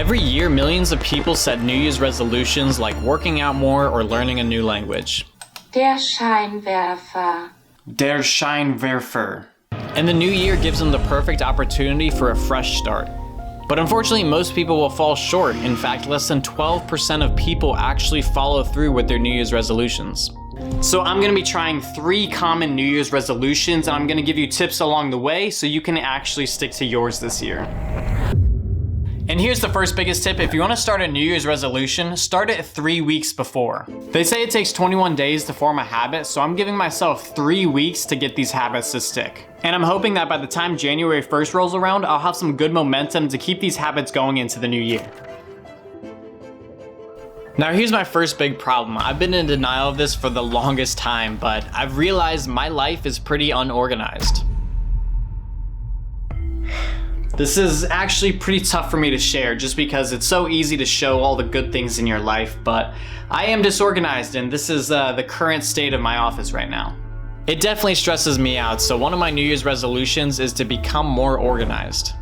Every year, millions of people set New Year's resolutions like working out more or learning a new language. Der Scheinwerfer. Der Scheinwerfer. And the new year gives them the perfect opportunity for a fresh start. But unfortunately, most people will fall short. In fact, less than 12% of people actually follow through with their New Year's resolutions. So I'm gonna be trying 3 common New Year's resolutions, and I'm gonna give you tips along the way so you can actually stick to yours this year. And here's the first biggest tip. If you wanna start a New Year's resolution, start it 3 weeks before. They say it takes 21 days to form a habit, so I'm giving myself 3 weeks to get these habits to stick. And I'm hoping that by the time January 1st rolls around, I'll have some good momentum to keep these habits going into the new year. Now here's my first big problem. I've been in denial of this for the longest time, but I've realized my life is pretty unorganized. This is actually pretty tough for me to share just because it's so easy to show all the good things in your life, but I am disorganized and this is the current state of my office right now. It definitely stresses me out, so one of my New Year's resolutions is to become more organized.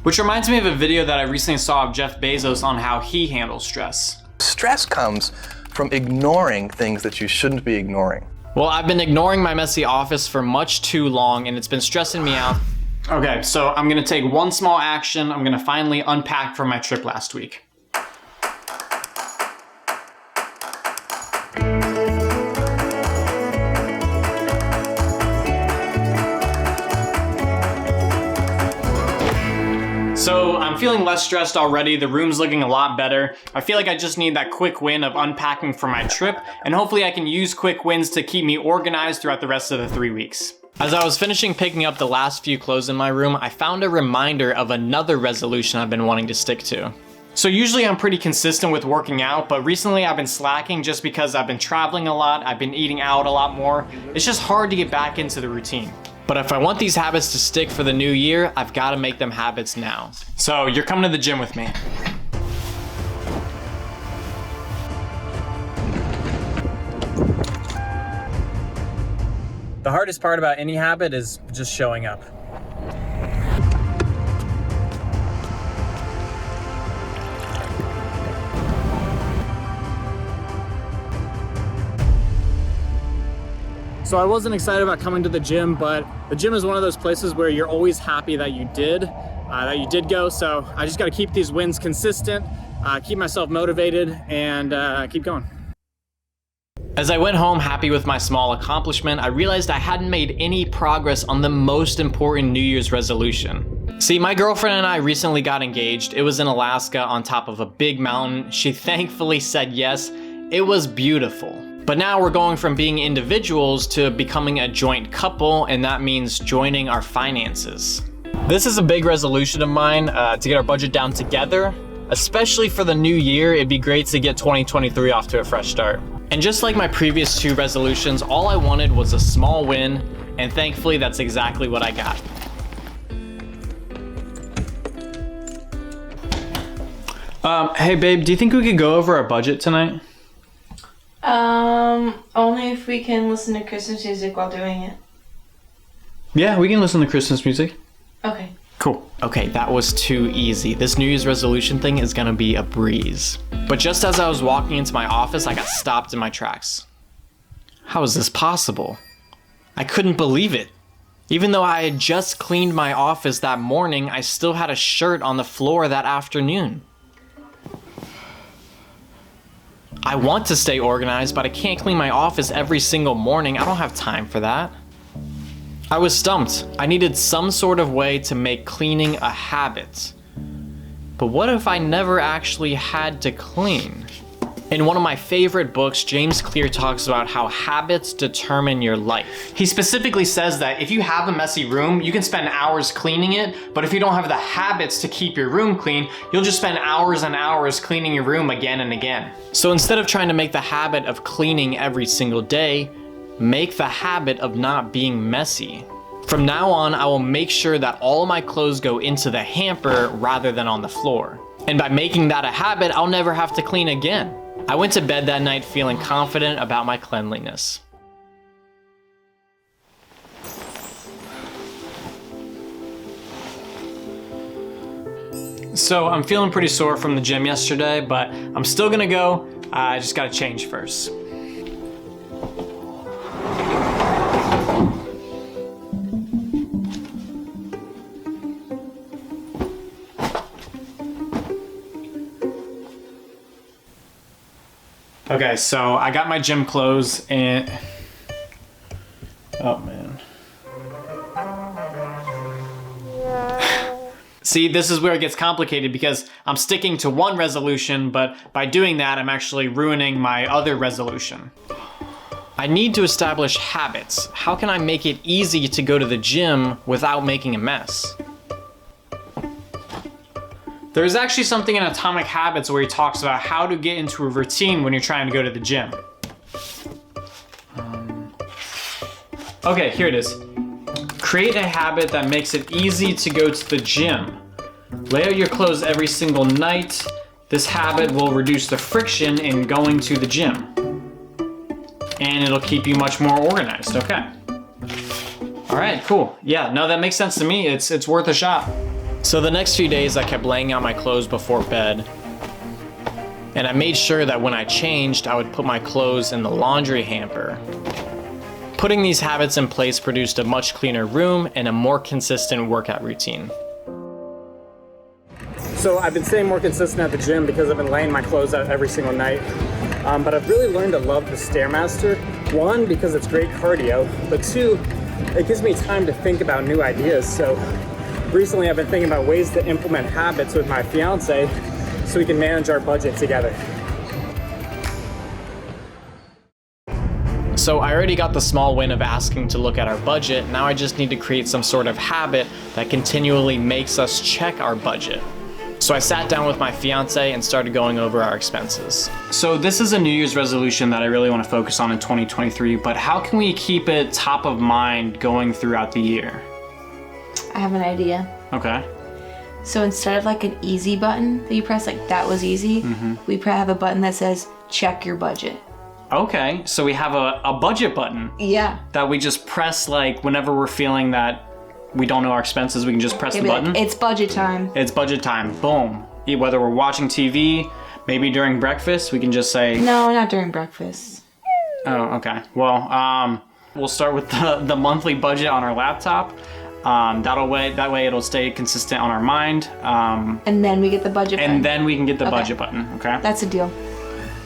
Which reminds me of a video that I recently saw of Jeff Bezos on how he handles stress. Stress comes from ignoring things that you shouldn't be ignoring. Well, I've been ignoring my messy office for much too long and it's been stressing me out. Okay, so I'm gonna take one small action. I'm gonna finally unpack from my trip last week. So I'm feeling less stressed already. The room's looking a lot better. I feel like I just need that quick win of unpacking for my trip, and hopefully I can use quick wins to keep me organized throughout the rest of the 3 weeks. As I was finishing picking up the last few clothes in my room, I found a reminder of another resolution I've been wanting to stick to. So usually I'm pretty consistent with working out, but recently I've been slacking just because I've been traveling a lot, I've been eating out a lot more. It's just hard to get back into the routine. But if I want these habits to stick for the new year, I've got to make them habits now. So you're coming to the gym with me. The hardest part about any habit is just showing up. So I wasn't excited about coming to the gym, but the gym is one of those places where you're always happy that you did go. So I just got to keep these wins consistent, keep myself motivated, and keep going. As I went home happy with my small accomplishment, I realized I hadn't made any progress on the most important New Year's resolution. See, my girlfriend and I recently got engaged. It was in Alaska on top of a big mountain. She thankfully said yes. It was beautiful. But now we're going from being individuals to becoming a joint couple, and that means joining our finances. This is a big resolution of mine, to get our budget down together. Especially for the new year, it'd be great to get 2023 off to a fresh start. And just like my previous 2 resolutions, all I wanted was a small win, and thankfully that's exactly what I got. Hey babe, do you think we could go over our budget tonight? Only if we can listen to Christmas music while doing it. Yeah, we can listen to Christmas music. Okay. Cool. Okay, that was too easy. This New Year's resolution thing is gonna be a breeze. But just as I was walking into my office, I got stopped in my tracks. How is this possible? I couldn't believe it. Even though I had just cleaned my office that morning, I still had a shirt on the floor that afternoon. I want to stay organized, but I can't clean my office every single morning. I don't have time for that. I was stumped. I needed some sort of way to make cleaning a habit. But what if I never actually had to clean? In one of my favorite books, James Clear talks about how habits determine your life. He specifically says that if you have a messy room, you can spend hours cleaning it, but if you don't have the habits to keep your room clean, you'll just spend hours and hours cleaning your room again and again. So instead of trying to make the habit of cleaning every single day, make the habit of not being messy. From now on, I will make sure that all my clothes go into the hamper rather than on the floor. And by making that a habit, I'll never have to clean again. I went to bed that night feeling confident about my cleanliness. So I'm feeling pretty sore from the gym yesterday, but I'm still gonna go. I just gotta change first. Okay, so I got my gym clothes and, oh man. See, this is where it gets complicated because I'm sticking to one resolution, but by doing that, I'm actually ruining my other resolution. I need to establish habits. How can I make it easy to go to the gym without making a mess? There's actually something in Atomic Habits where he talks about how to get into a routine when you're trying to go to the gym. Okay, here it is. Create a habit that makes it easy to go to the gym. Lay out your clothes every single night. This habit will reduce the friction in going to the gym. And it'll keep you much more organized, okay. All right, cool. Yeah, no, that makes sense to me. It's worth a shot. So the next few days I kept laying out my clothes before bed. And I made sure that when I changed, I would put my clothes in the laundry hamper. Putting these habits in place produced a much cleaner room and a more consistent workout routine. So I've been staying more consistent at the gym because I've been laying my clothes out every single night. But I've really learned to love the Stairmaster. One, because it's great cardio, but two, it gives me time to think about new ideas. So recently I've been thinking about ways to implement habits with my fiance so we can manage our budget together. So I already got the small win of asking to look at our budget. Now I just need to create some sort of habit that continually makes us check our budget. So I sat down with my fiance and started going over our expenses. So this is a New Year's resolution that I really want to focus on in 2023, but how can we keep it top of mind going throughout the year? I have an idea. Okay. So instead of like an easy button that you press, like that was easy, we have a button that says check your budget. Okay, so we have a budget button. Yeah. That we just press like whenever we're feeling that we don't know our expenses, we can just press the button. Like, it's budget time. It's budget time, boom. Whether we're watching TV, maybe during breakfast, we can just say. No, not during breakfast. Oh, okay. Well, we'll start with the monthly budget on our laptop. That way it'll stay consistent on our mind. And then we get the budget button. And then we can get the budget button, okay? That's a deal.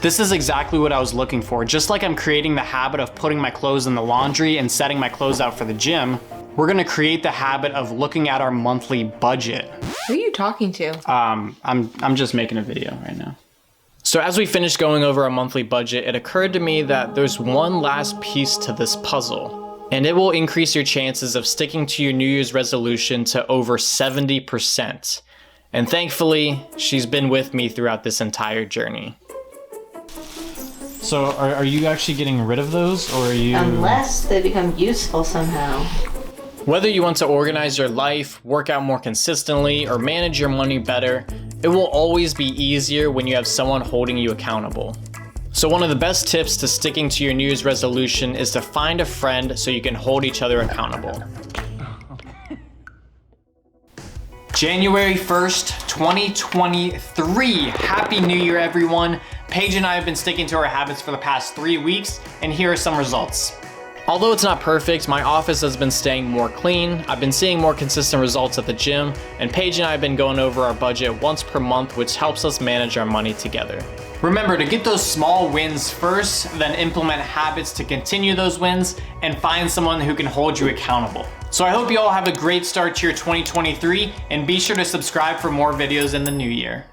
This is exactly what I was looking for. Just like I'm creating the habit of putting my clothes in the laundry and setting my clothes out for the gym, we're gonna create the habit of looking at our monthly budget. Who are you talking to? I'm just making a video right now. So as we finished going over our monthly budget, it occurred to me that there's one last piece to this puzzle, and it will increase your chances of sticking to your New Year's resolution to over 70%. And thankfully, she's been with me throughout this entire journey. So are you actually getting rid of those, or are you... Unless they become useful somehow. Whether you want to organize your life, work out more consistently, or manage your money better, it will always be easier when you have someone holding you accountable. So one of the best tips to sticking to your New Year's resolution is to find a friend so you can hold each other accountable. January 1st, 2023. Happy New Year, everyone. Paige and I have been sticking to our habits for the past 3 weeks, and here are some results. Although it's not perfect, my office has been staying more clean, I've been seeing more consistent results at the gym, and Paige and I have been going over our budget once per month, which helps us manage our money together. Remember to get those small wins first, then implement habits to continue those wins, and find someone who can hold you accountable. So I hope you all have a great start to your 2023, and be sure to subscribe for more videos in the new year.